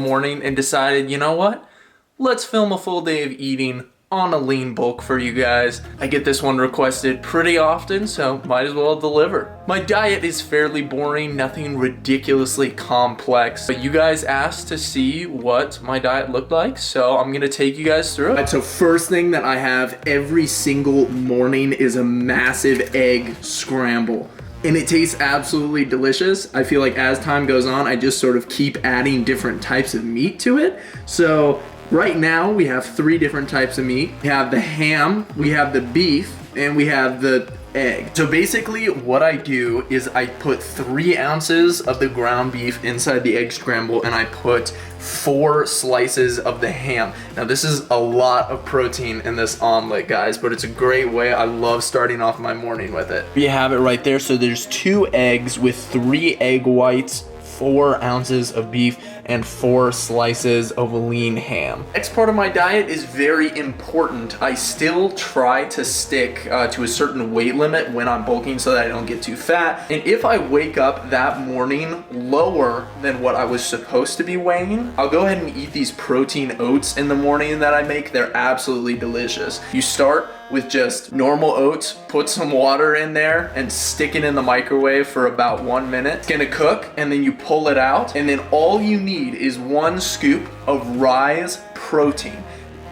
morning and decided, you know what? Let's film a full day of eating on a lean bulk for you guys. I get this one requested pretty often, so might as well deliver. My diet is fairly boring, nothing ridiculously complex, but you guys asked to see what my diet looked like, so I'm gonna take you guys through it. All right, so first thing that I have every single morning is a massive egg scramble. And it tastes absolutely delicious. I feel like as time goes on, I just sort of keep adding different types of meat to it. So right now we have 3 different types of meat. We have the ham, we have the beef, and we have the egg. So basically what I do is I put 3 ounces of the ground beef inside the egg scramble, and I put 4 slices of the ham. Now this is a lot of protein in this omelet, guys, but it's a great way. I love starting off my morning with it. You have it right there. So there's 2 eggs with 3 egg whites, 4 ounces of beef, and 4 slices of lean ham. Next part of my diet is very important. I still try to stick to a certain weight limit when I'm bulking so that I don't get too fat. And if I wake up that morning lower than what I was supposed to be weighing, I'll go ahead and eat these protein oats in the morning that I make. They're absolutely delicious. You start with just normal oats, put some water in there, and stick it in the microwave for about 1 minute. It's gonna cook, and then you pull it out, and then all you need is 1 scoop of Rise protein.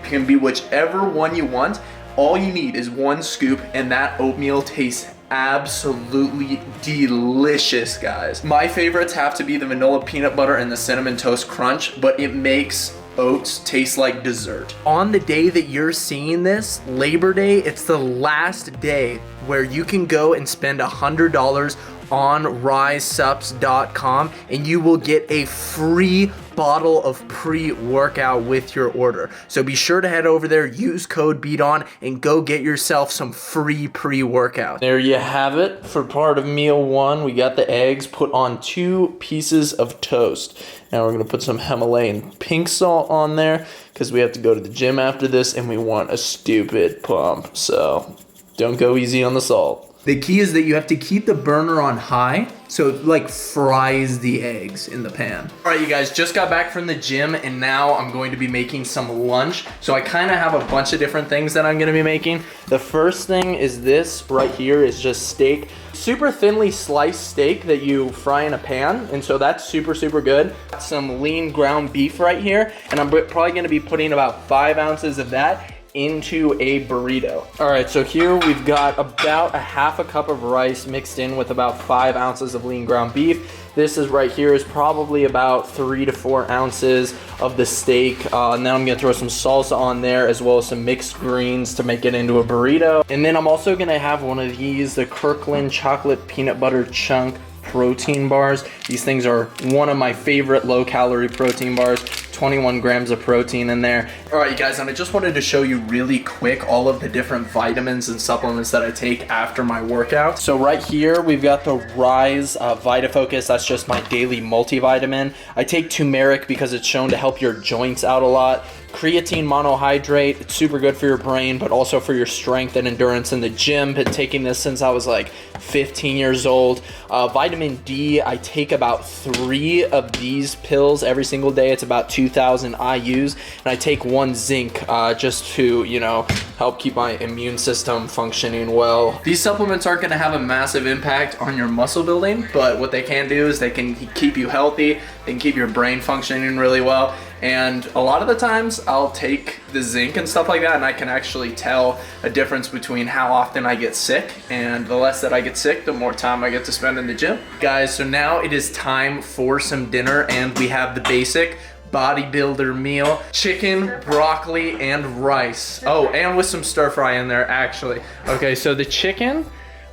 It can be whichever one you want. All you need is 1 scoop, and that oatmeal tastes absolutely delicious, guys. My favorites have to be the vanilla peanut butter and the cinnamon toast crunch, but it makes oats taste like dessert. On the day that you're seeing this, Labor Day, it's the last day where you can go and spend $100 on risesups.com and you will get a free bottle of pre-workout with your order. So be sure to head over there, use code BEATON, and go get yourself some free pre-workout. There you have it. For part of meal 1, we got the eggs put on 2 pieces of toast. Now we're gonna put some Himalayan pink salt on there because we have to go to the gym after this and we want a stupid pump. So don't go easy on the salt. The key is that you have to keep the burner on high so it like fries the eggs in the pan. All right, you guys, just got back from the gym and now I'm going to be making some lunch. So I kind of have a bunch of different things that I'm gonna be making. The first thing is this right here is just steak. Super thinly sliced steak that you fry in a pan, and so that's super good. Some lean ground beef right here, and I'm probably gonna be putting about 5 ounces of that into a burrito. All right, so here we've got about a half a cup of rice mixed in with about 5 ounces of lean ground beef. This is right here is probably about 3 to 4 ounces of the steak. And then I'm gonna throw some salsa on there as well as some mixed greens to make it into a burrito. And then I'm also gonna have one of these, the Kirkland chocolate peanut butter chunk protein bars. These things are one of my favorite low calorie protein bars. 21 grams of protein in there. All right, you guys, and I just wanted to show you really quick all of the different vitamins and supplements that I take after my workout. So right here, we've got the Rise VitaFocus. That's just my daily multivitamin. I take turmeric because it's shown to help your joints out a lot. Creatine monohydrate, it's super good for your brain, but also for your strength and endurance in the gym. Been taking this since I was like 15 years old. Vitamin D, I take about 3 of these pills every single day. It's about 2,000 IUs, and I take 1 zinc just to, you know, help keep my immune system functioning well. These supplements aren't gonna have a massive impact on your muscle building, but what they can do is they can keep you healthy, they can keep your brain functioning really well. And a lot of the times I'll take the zinc and stuff like that, and I can actually tell a difference between how often I get sick, and the less that I get sick, the more time I get to spend in the gym. Guys, so now it is time for some dinner, and we have the basic bodybuilder meal: chicken, broccoli, and rice. Oh, and with some stir fry in there, actually. Okay, so the chicken,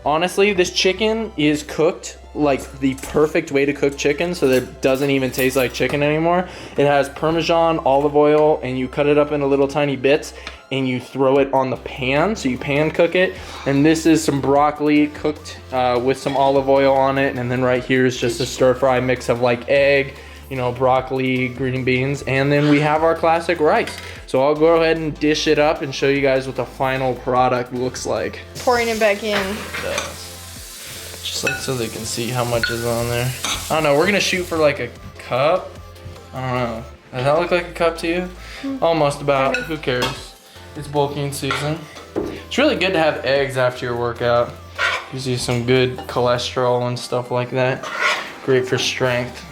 honestly, this chicken is cooked like the perfect way to cook chicken so that it doesn't even taste like chicken anymore. It has Parmesan, olive oil, and you cut it up into little tiny bits and you throw it on the pan, so you pan cook it. And this is some broccoli cooked with some olive oil on it, and then right here is just a stir fry mix of like egg, you know, broccoli, green beans, and then we have our classic rice. So I'll go ahead and dish it up and show you guys what the final product looks like. Pouring it back in. Just like so they can see how much is on there. I don't know, we're gonna shoot for like a cup. I don't know. Does that look like a cup to you? Almost about. Who cares? It's bulking season. It's really good to have eggs after your workout. Gives you some good cholesterol and stuff like that. Great for strength.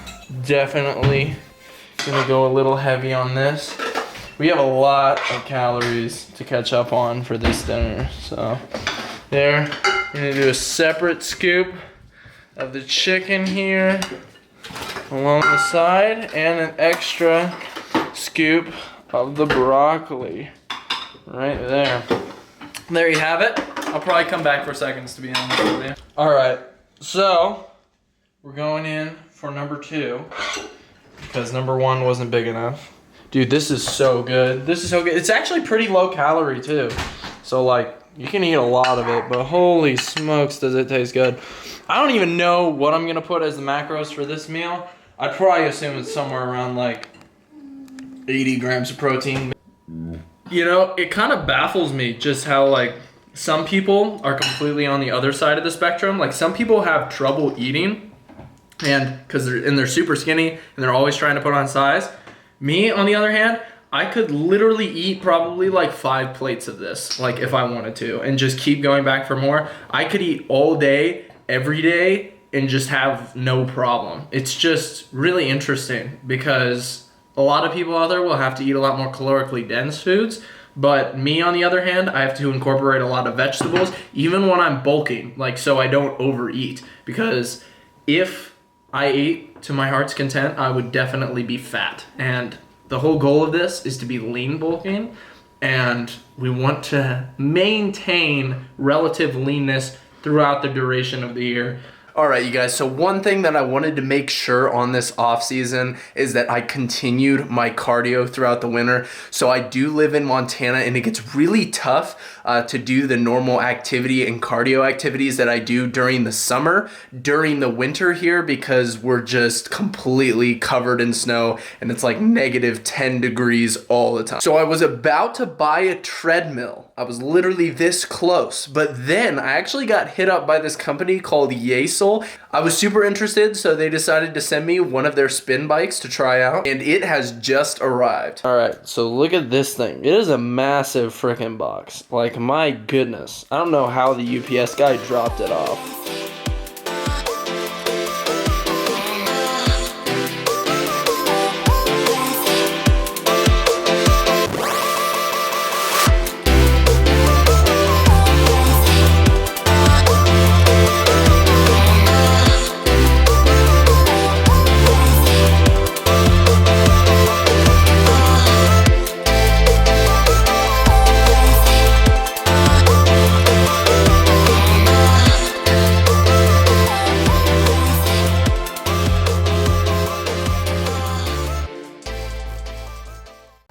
Definitely gonna go a little heavy on this. We have a lot of calories to catch up on for this dinner. So there, I'm gonna do a separate scoop of the chicken here along the side and an extra scoop of the broccoli right there. There you have it. I'll probably come back for seconds to be honest with you. All right, so we're going in for number 2 because number 1 wasn't big enough. Dude, this is so good. This is so good. It's actually pretty low calorie too. So like, you can eat a lot of it, but holy smokes does it taste good. I don't even know what I'm gonna put as the macros for this meal. I'd probably assume it's somewhere around like 80 grams of protein. You know, it kind of baffles me just how like some people are completely on the other side of the spectrum. Like some people have trouble eating and because they're super skinny and they're always trying to put on size. Me, on the other hand, I could literally eat probably like 5 plates of this, like if I wanted to, and just keep going back for more. I could eat all day, every day, and just have no problem. It's just really interesting because a lot of people out there will have to eat a lot more calorically dense foods, but me, on the other hand, I have to incorporate a lot of vegetables, even when I'm bulking, like so I don't overeat, because if I ate to my heart's content, I would definitely be fat. And the whole goal of this is to be lean bulking, and we want to maintain relative leanness throughout the duration of the year. All right, you guys, so one thing that I wanted to make sure on this off season is that I continued my cardio throughout the winter. So I do live in Montana and it gets really tough to do the normal activity and cardio activities that I do during the summer, during the winter here, because we're just completely covered in snow and it's like negative 10 degrees all the time. So I was about to buy a treadmill. I was literally this close, but then I actually got hit up by this company called Yaesel. I was super interested, so they decided to send me one of their spin bikes to try out, and it has just arrived. All right, so look at this thing. It is a massive freaking box. Like, my goodness. I don't know how the UPS guy dropped it off.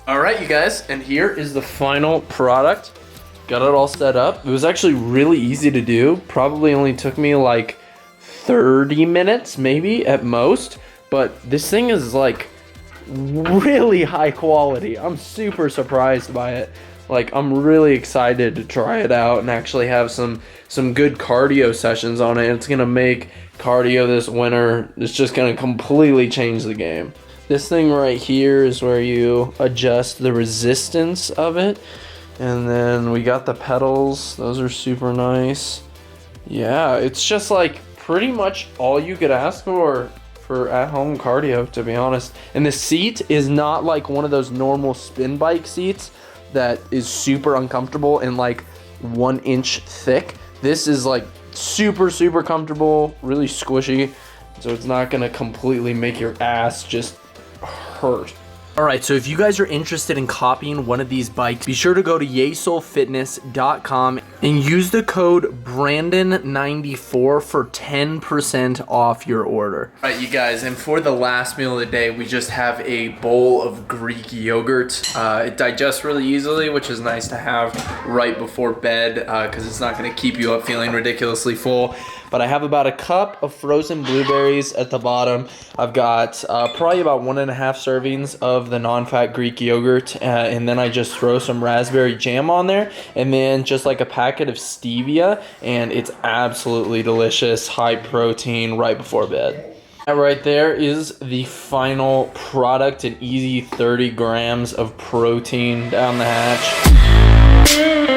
Alright, you guys, and here is the final product. Got it all set up. It was actually really easy to do. Probably only took me like 30 minutes, maybe at most. But this thing is like really high quality. I'm super surprised by it. Like, I'm really excited to try it out and actually have some good cardio sessions on it. It's gonna make cardio this winter. It's just gonna completely change the game. This thing right here is where you adjust the resistance of it. And then we got the pedals. Those are super nice. Yeah, it's just like pretty much all you could ask for at-home cardio, to be honest. And the seat is not like one of those normal spin bike seats that is super uncomfortable and like 1 inch thick. This is like super comfortable, really squishy. So it's not gonna completely make your ass just hurt. Alright, so if you guys are interested in copying one of these bikes, be sure to go to yaeselfitness.com and use the code Brandon94 for 10% off your order. Alright, you guys, and for the last meal of the day, we just have a bowl of Greek yogurt. It digests really easily, which is nice to have right before bed because it's not going to keep you up feeling ridiculously full. But I have about a cup of frozen blueberries at the bottom. I've got probably about 1.5 servings of the non-fat Greek yogurt. And then I just throw some raspberry jam on there. And then just like a packet of stevia. And it's absolutely delicious, high protein, right before bed. That right there is the final product, an easy 30 grams of protein down the hatch.